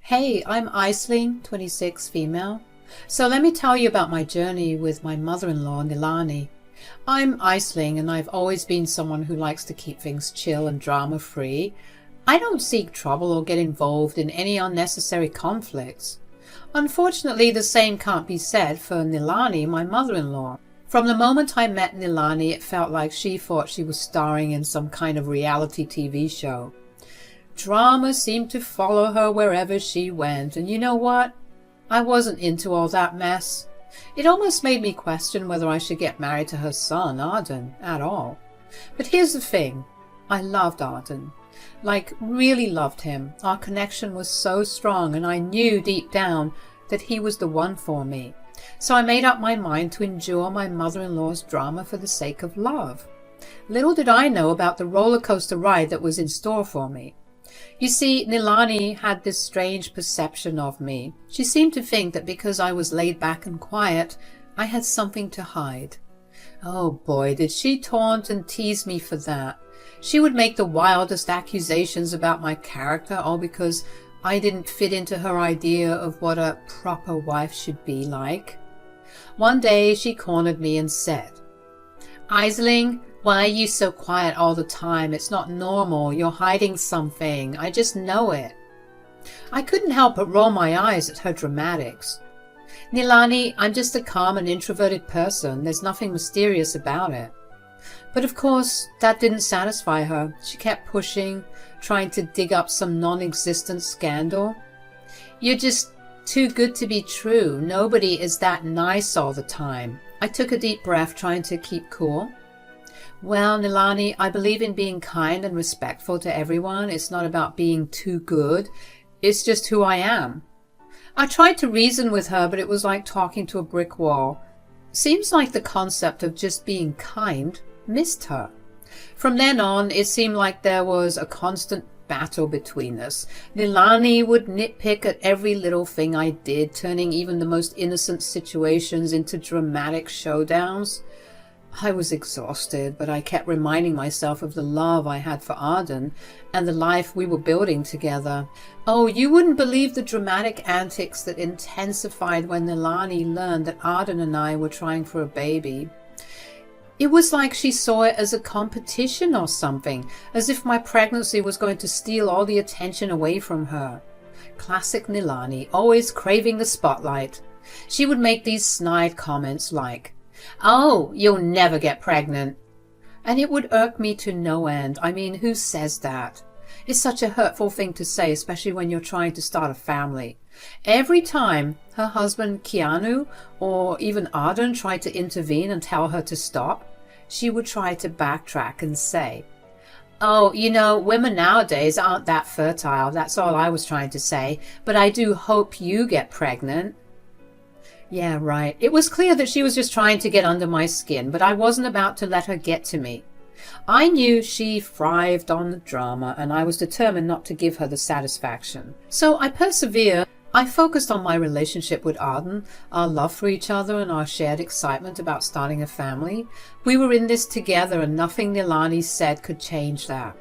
Hey, I'm Aisling, 26, female. So let me tell you about my journey with my mother-in-law, Nilani. I'm Aisling, and I've always been someone who likes to keep things chill and drama-free. I don't seek trouble or get involved in any unnecessary conflicts. Unfortunately, the same can't be said for Nilani, my mother-in-law. From the moment I met Nilani, it felt like she thought she was starring in some kind of reality TV show. Drama seemed to follow her wherever she went, and you know what? I wasn't into all that mess. It almost made me question whether I should get married to her son, Arden, at all. But here's the thing. I loved Arden. Really loved him. Our connection was so strong, and I knew deep down that he was the one for me. So I made up my mind to endure my mother-in-law's drama for the sake of love. Little did I know about the roller coaster ride that was in store for me. You see, Nilani had this strange perception of me. She seemed to think that because I was laid back and quiet, I had something to hide. Oh boy, did she taunt and tease me for that. She would make the wildest accusations about my character, all because I didn't fit into her idea of what a proper wife should be like. One day she cornered me and said, "Aisling, why are you so quiet all the time? It's not normal. You're hiding something. I just know it." I couldn't help but roll my eyes at her dramatics. "Nilani, I'm just a calm and introverted person. There's nothing mysterious about it." But of course, that didn't satisfy her. She kept pushing, trying to dig up some non-existent scandal. "You're just too good to be true. Nobody is that nice all the time." I took a deep breath, trying to keep cool. "Well, Nilani, I believe in being kind and respectful to everyone. It's not about being too good. It's just who I am." I tried to reason with her, but it was like talking to a brick wall. Seems like the concept of just being kind missed her. From then on, it seemed like there was a constant battle between us. Nilani would nitpick at every little thing I did, turning even the most innocent situations into dramatic showdowns. I was exhausted, but I kept reminding myself of the love I had for Arden and the life we were building together. Oh, you wouldn't believe the dramatic antics that intensified when Nilani learned that Arden and I were trying for a baby. It was like she saw it as a competition or something, as if my pregnancy was going to steal all the attention away from her. Classic Nilani, always craving the spotlight. She would make these snide comments like, "Oh, you'll never get pregnant." And it would irk me to no end. I mean, who says that? It's such a hurtful thing to say, especially when you're trying to start a family. Every time her husband Keanu or even Arden tried to intervene and tell her to stop, she would try to backtrack and say, "Oh, women nowadays aren't that fertile. That's all I was trying to say. But I do hope you get pregnant." Yeah, right. It was clear that she was just trying to get under my skin, but I wasn't about to let her get to me. I knew she thrived on the drama, and I was determined not to give her the satisfaction. So I persevered. I focused on my relationship with Arden, our love for each other, and our shared excitement about starting a family. We were in this together, and nothing Nilani said could change that.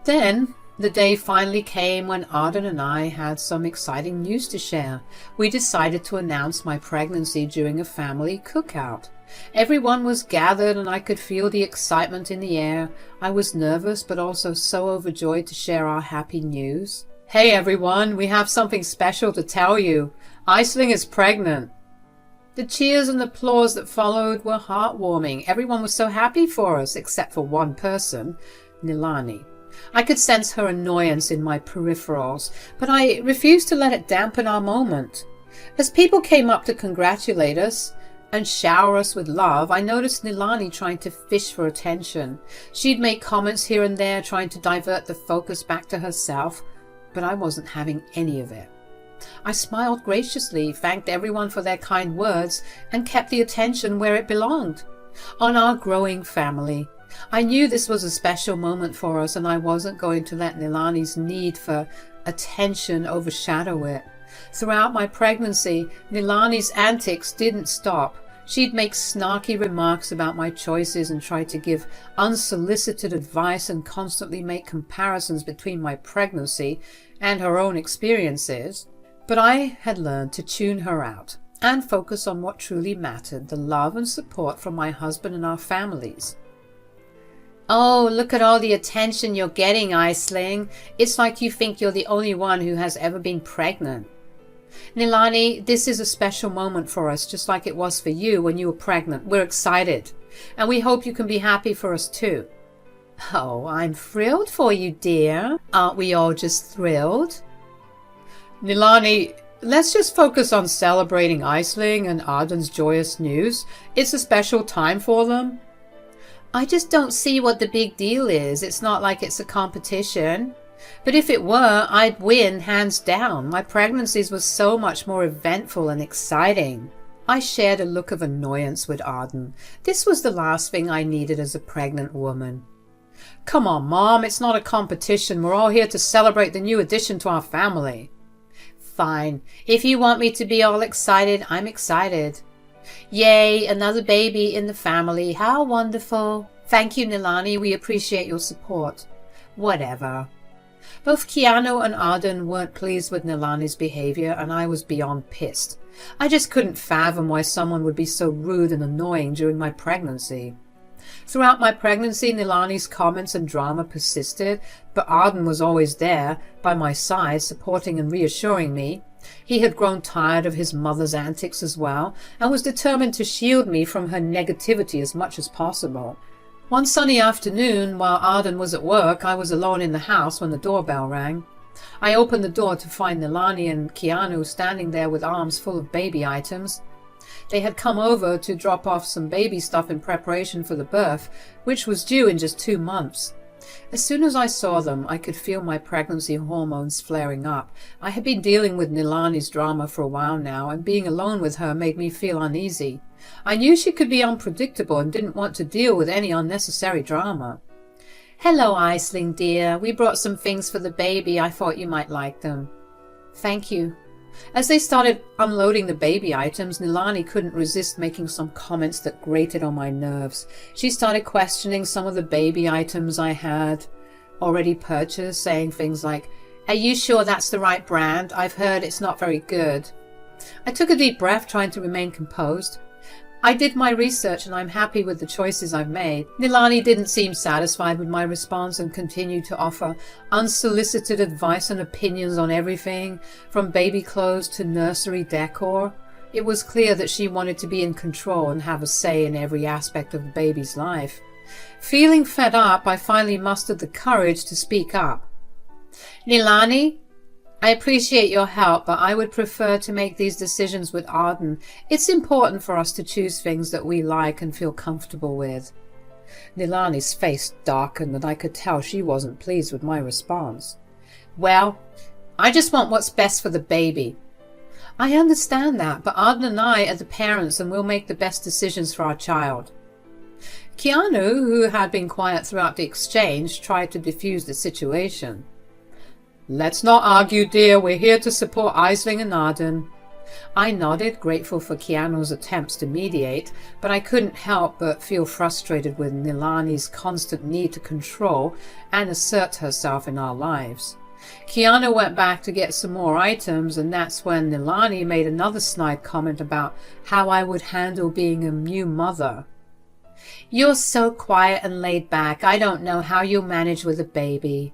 Then the day finally came when Arden and I had some exciting news to share. We decided to announce my pregnancy during a family cookout. Everyone was gathered and I could feel the excitement in the air. I was nervous but also so overjoyed to share our happy news. "Hey everyone, we have something special to tell you. Aisling is pregnant." The cheers and applause that followed were heartwarming. Everyone was so happy for us, except for one person, Nilani. I could sense her annoyance in my peripherals, but I refused to let it dampen our moment. As people came up to congratulate us and shower us with love, I noticed Nilani trying to fish for attention. She'd make comments here and there, trying to divert the focus back to herself, but I wasn't having any of it. I smiled graciously, thanked everyone for their kind words, and kept the attention where it belonged, on our growing family. I knew this was a special moment for us, and I wasn't going to let Nilani's need for attention overshadow it. Throughout my pregnancy, Nilani's antics didn't stop. She'd make snarky remarks about my choices and try to give unsolicited advice and constantly make comparisons between my pregnancy and her own experiences. But I had learned to tune her out and focus on what truly mattered, the love and support from my husband and our families. "Oh, look at all the attention you're getting, Aisling. It's like you think you're the only one who has ever been pregnant. Nilani, this is a special moment for us, just like it was for you when you were pregnant. We're excited, and we hope you can be happy for us too." "Oh, I'm thrilled for you, dear. Aren't we all just thrilled?" "Nilani, let's just focus on celebrating Aisling and Arden's joyous news. It's a special time for them." "I just don't see what the big deal is. It's not like it's a competition. But if it were, I'd win hands down. My pregnancies were so much more eventful and exciting." I shared a look of annoyance with Arden. This was the last thing I needed as a pregnant woman. "Come on, Mom, it's not a competition. We're all here to celebrate the new addition to our family." "Fine. If you want me to be all excited, I'm excited. Yay, another baby in the family. How wonderful. Thank you, Nilani. We appreciate your support." Whatever. Both Keanu and Arden weren't pleased with Nilani's behavior, and I was beyond pissed. I just couldn't fathom why someone would be so rude and annoying during my pregnancy. Throughout my pregnancy, Nilani's comments and drama persisted, but Arden was always there, by my side, supporting and reassuring me. He had grown tired of his mother's antics as well, and was determined to shield me from her negativity as much as possible. One sunny afternoon, while Arden was at work, I was alone in the house when the doorbell rang. I opened the door to find Nilani and Keanu standing there with arms full of baby items. They had come over to drop off some baby stuff in preparation for the birth, which was due in just 2 months. As soon as I saw them, I could feel my pregnancy hormones flaring up. I had been dealing with Nilani's drama for a while now, and being alone with her made me feel uneasy. I knew she could be unpredictable and didn't want to deal with any unnecessary drama. "Hello, Aisling dear. We brought some things for the baby. I thought you might like them." "Thank you." As they started unloading the baby items, Nilani couldn't resist making some comments that grated on my nerves. She started questioning some of the baby items I had already purchased, saying things like, "Are you sure that's the right brand? I've heard it's not very good." I took a deep breath, trying to remain composed. I did my research and I'm happy with the choices I've made. Nilani didn't seem satisfied with my response and continued to offer unsolicited advice and opinions on everything, from baby clothes to nursery decor. It was clear that she wanted to be in control and have a say in every aspect of the baby's life. Feeling fed up, I finally mustered the courage to speak up. "Nilani, I appreciate your help, but I would prefer to make these decisions with Arden. It's important for us to choose things that we like and feel comfortable with." Nilani's face darkened, and I could tell she wasn't pleased with my response. "Well, I just want what's best for the baby." "I understand that, but Arden and I are the parents and we'll make the best decisions for our child." Keanu, who had been quiet throughout the exchange, tried to defuse the situation. "Let's not argue, dear. We're here to support Aisling and Arden." I nodded, grateful for Keanu's attempts to mediate, but I couldn't help but feel frustrated with Nilani's constant need to control and assert herself in our lives. Keanu went back to get some more items, and that's when Nilani made another snide comment about how I would handle being a new mother. "You're so quiet and laid back. I don't know how you'll manage with a baby."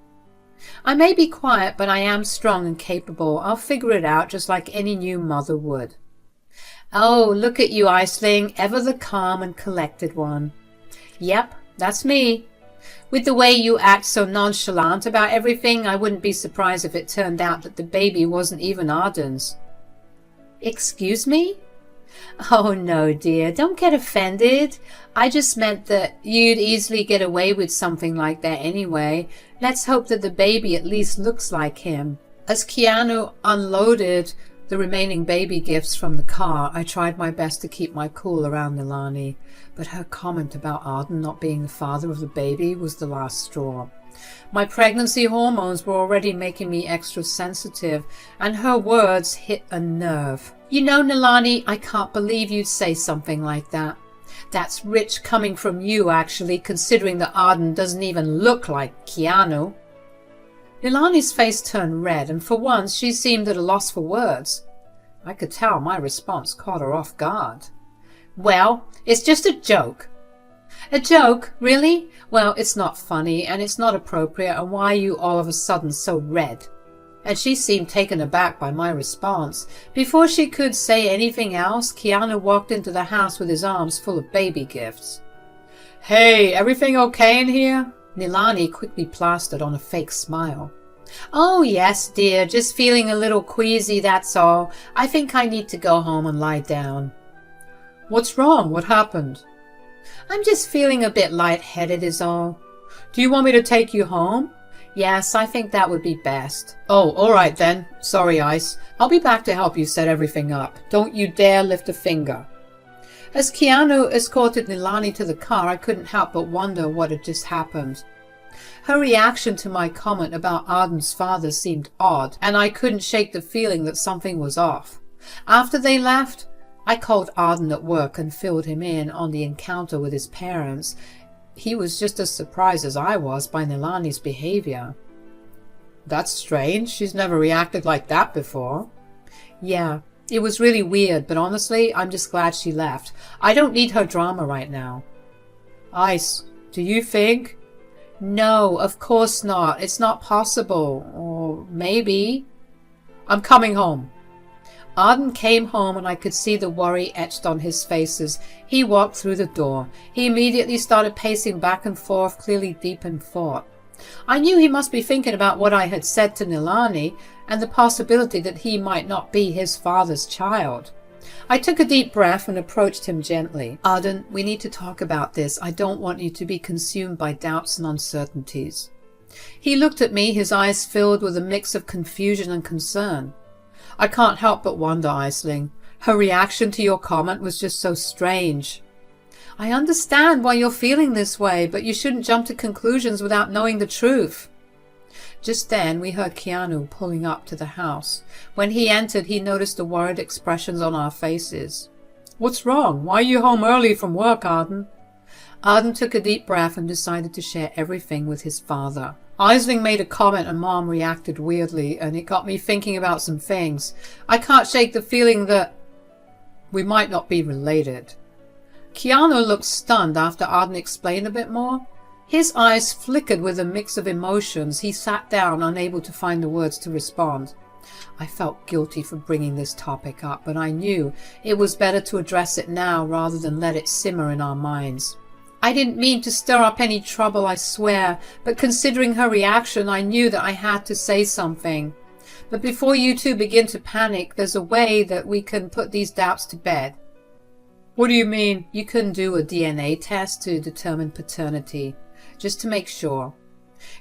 "I may be quiet, but I am strong and capable. I'll figure it out just like any new mother would." "Oh, look at you, Aisling, ever the calm and collected one." "Yep, that's me. With the way you act so nonchalant about everything, I wouldn't be surprised if it turned out that the baby wasn't even Arden's." "Excuse me?" "Oh, no, dear. Don't get offended. I just meant that you'd easily get away with something like that anyway. Let's hope that the baby at least looks like him." As Keanu unloaded the remaining baby gifts from the car, I tried my best to keep my cool around Nilani, but her comment about Arden not being the father of the baby was the last straw. My pregnancy hormones were already making me extra sensitive, and her words hit a nerve. You know, Nilani, I can't believe you'd say something like that. That's rich coming from you, actually, considering that Arden doesn't even look like Keanu. Nilani's face turned red, and for once she seemed at a loss for words. I could tell my response caught her off guard. Well, it's just a joke. A joke? Really? Well, it's not funny, and it's not appropriate, and why are you all of a sudden so red? And she seemed taken aback by my response. Before she could say anything else, Keanu walked into the house with his arms full of baby gifts. Hey, everything okay in here? Nilani quickly plastered on a fake smile. Oh, yes, dear, just feeling a little queasy, that's all. I think I need to go home and lie down. What's wrong? What happened? I'm just feeling a bit lightheaded is all. Do you want me to take you home? Yes, I think that would be best. Oh, all right then. Sorry, Ice. I'll be back to help you set everything up. Don't you dare lift a finger. As Keanu escorted Nilani to the car, I couldn't help but wonder what had just happened. Her reaction to my comment about Arden's father seemed odd, and I couldn't shake the feeling that something was off. After they left, I called Arden at work and filled him in on the encounter with his parents. He was just as surprised as I was by Nilani's behavior. That's strange. She's never reacted like that before. Yeah, it was really weird, but honestly, I'm just glad she left. I don't need her drama right now. Ice, do you think? No, of course not. It's not possible. Or maybe. I'm coming home. Arden came home and I could see the worry etched on his faces. He walked through the door. He immediately started pacing back and forth, clearly deep in thought. I knew he must be thinking about what I had said to Nilani and the possibility that he might not be his father's child. I took a deep breath and approached him gently. Arden, we need to talk about this. I don't want you to be consumed by doubts and uncertainties. He looked at me, his eyes filled with a mix of confusion and concern. I can't help but wonder, Aisling. Her reaction to your comment was just so strange. I understand why you're feeling this way, but you shouldn't jump to conclusions without knowing the truth. Just then we heard Keanu pulling up to the house. When he entered, he noticed the worried expressions on our faces. What's wrong? Why are you home early from work, Arden? Arden took a deep breath and decided to share everything with his father. Aisling made a comment and Mom reacted weirdly, and it got me thinking about some things. I can't shake the feeling that we might not be related. Keanu looked stunned after Arden explained a bit more. His eyes flickered with a mix of emotions. He sat down, unable to find the words to respond. I felt guilty for bringing this topic up, but I knew it was better to address it now rather than let it simmer in our minds. I didn't mean to stir up any trouble, I swear, but considering her reaction, I knew that I had to say something. But before you two begin to panic, there's a way that we can put these doubts to bed. What do you mean? You can do a DNA test to determine paternity, just to make sure.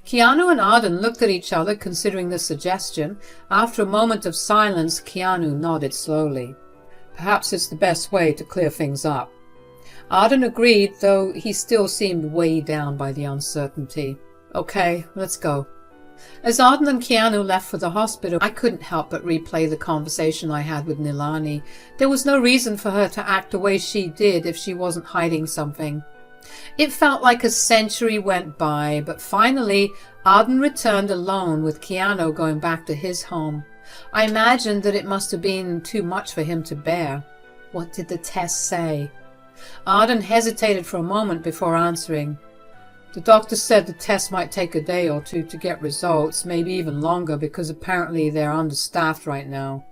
Keanu and Arden looked at each other, considering the suggestion. After a moment of silence, Keanu nodded slowly. Perhaps it's the best way to clear things up. Arden agreed, though he still seemed weighed down by the uncertainty. Okay, let's go. As Arden and Keanu left for the hospital, I couldn't help but replay the conversation I had with Nilani. There was no reason for her to act the way she did if she wasn't hiding something. It felt like a century went by, but finally Arden returned alone with Keanu going back to his home. I imagined that it must have been too much for him to bear. What did the test say? Arden hesitated for a moment before answering. The doctor said the test might take a day or two to get results, maybe even longer, because apparently they're understaffed right now.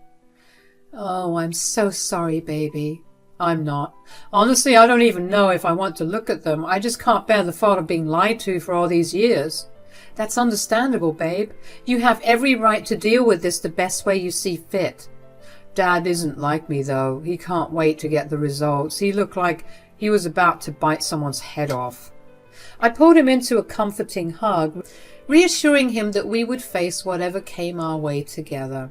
Oh, I'm so sorry, baby. I'm not. Honestly, I don't even know if I want to look at them. I just can't bear the thought of being lied to for all these years. That's understandable, babe. You have every right to deal with this the best way you see fit. Dad isn't like me, though. He can't wait to get the results. He looked like he was about to bite someone's head off. I pulled him into a comforting hug, reassuring him that we would face whatever came our way together.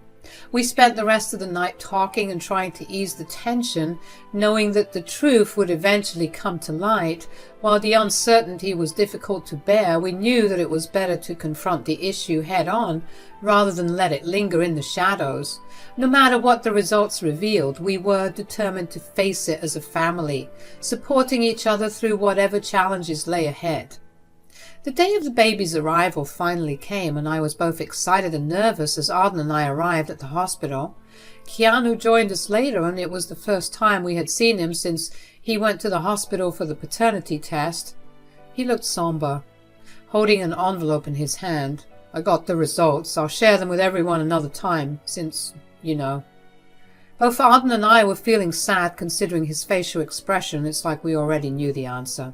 We spent the rest of the night talking and trying to ease the tension, knowing that the truth would eventually come to light. While the uncertainty was difficult to bear, we knew that it was better to confront the issue head on rather than let it linger in the shadows. No matter what the results revealed, we were determined to face it as a family, supporting each other through whatever challenges lay ahead. The day of the baby's arrival finally came, and I was both excited and nervous as Arden and I arrived at the hospital. Keanu joined us later, and it was the first time we had seen him since he went to the hospital for the paternity test. He looked somber, holding an envelope in his hand. I got the results. I'll share them with everyone another time, since, you know. Both Arden and I were feeling sad considering his facial expression. It's like we already knew the answer.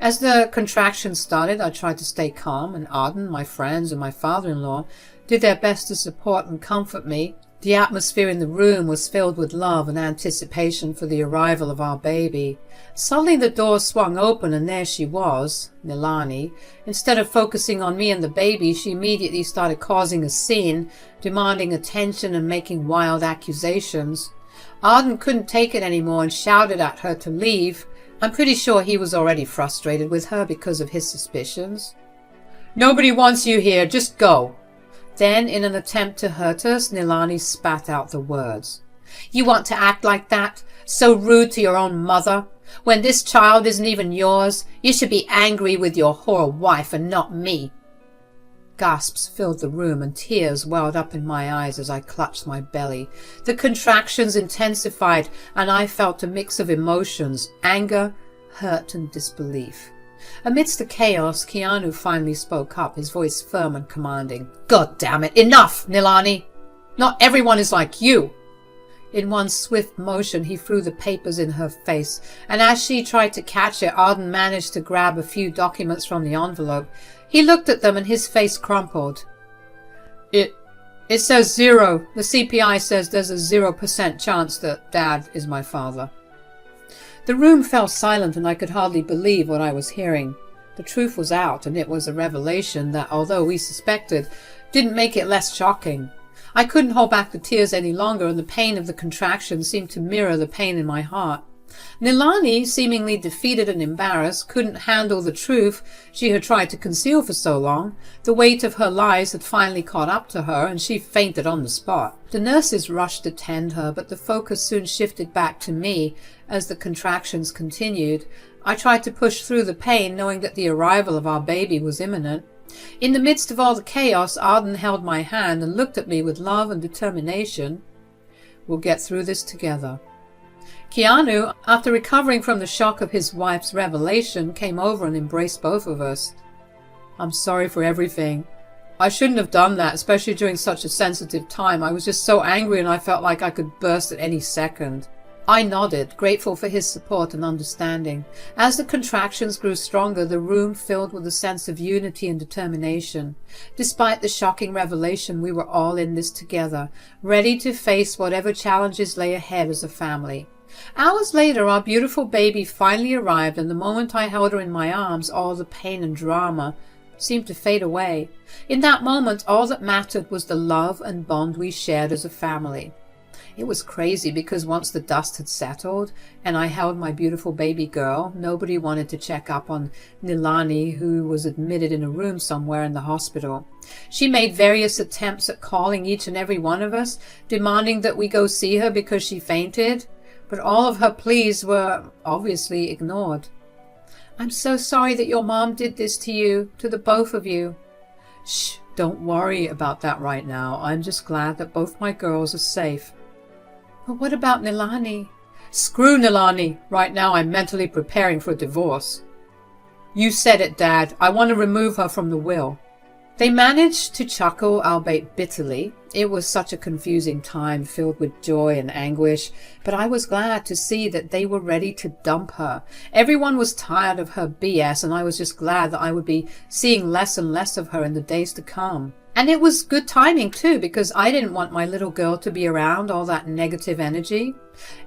As the contractions started, I tried to stay calm, and Arden, my friends, and my father-in-law did their best to support and comfort me. The atmosphere in the room was filled with love and anticipation for the arrival of our baby. Suddenly the door swung open, and there she was, Nilani. Instead of focusing on me and the baby, she immediately started causing a scene, demanding attention and making wild accusations. Arden couldn't take it anymore and shouted at her to leave. I'm pretty sure he was already frustrated with her because of his suspicions. "Nobody wants you here, just go." Then, in an attempt to hurt us, Nilani spat out the words. "You want to act like that? So rude to your own mother? When this child isn't even yours, you should be angry with your whore wife and not me." Gasps filled the room and tears welled up in my eyes as I clutched my belly. The contractions intensified, and I felt a mix of emotions: anger, hurt, and disbelief. Amidst the chaos, Keanu finally spoke up, his voice firm and commanding. "God damn it, enough, Nilani! Not everyone is like you!" In one swift motion, he threw the papers in her face, and as she tried to catch it, Arden managed to grab a few documents from the envelope. He looked at them and his face crumpled. It says 0. The CPI says there's a 0% chance that Dad is my father." The room fell silent, and I could hardly believe what I was hearing. The truth was out, and it was a revelation that, although we suspected, didn't make it less shocking. I couldn't hold back the tears any longer, and the pain of the contraction seemed to mirror the pain in my heart. Nilani, seemingly defeated and embarrassed, couldn't handle the truth she had tried to conceal for so long. The weight of her lies had finally caught up to her, and she fainted on the spot. The nurses rushed to tend her, but the focus soon shifted back to me as the contractions continued. I tried to push through the pain, knowing that the arrival of our baby was imminent. In the midst of all the chaos, Arden held my hand and looked at me with love and determination. "We'll get through this together." Keanu, after recovering from the shock of his wife's revelation, came over and embraced both of us. "I'm sorry for everything. I shouldn't have done that, especially during such a sensitive time. I was just so angry and I felt like I could burst at any second." I nodded, grateful for his support and understanding. As the contractions grew stronger, the room filled with a sense of unity and determination. Despite the shocking revelation, we were all in this together, ready to face whatever challenges lay ahead as a family. Hours later, our beautiful baby finally arrived, and the moment I held her in my arms, all the pain and drama seemed to fade away. In that moment, all that mattered was the love and bond we shared as a family. It was crazy because once the dust had settled and I held my beautiful baby girl, nobody wanted to check up on Nilani, who was admitted in a room somewhere in the hospital. She made various attempts at calling each and every one of us, demanding that we go see her because she fainted, but all of her pleas were obviously ignored. "I'm so sorry that your mom did this to you, to the both of you." "Shh, don't worry about that right now. I'm just glad that both my girls are safe." "But what about Nilani?" "Screw Nilani. Right now I'm mentally preparing for a divorce." "You said it, Dad. I want to remove her from the will." They managed to chuckle, albeit bitterly. It was such a confusing time, filled with joy and anguish, but I was glad to see that they were ready to dump her. Everyone was tired of her BS, and I was just glad that I would be seeing less and less of her in the days to come. And it was good timing too, because I didn't want my little girl to be around all that negative energy.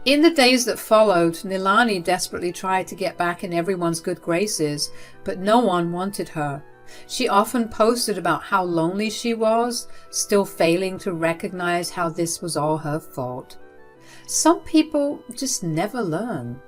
In the days that followed, Nilani desperately tried to get back in everyone's good graces, but no one wanted her. She often posted about how lonely she was, still failing to recognize how this was all her fault. Some people just never learn.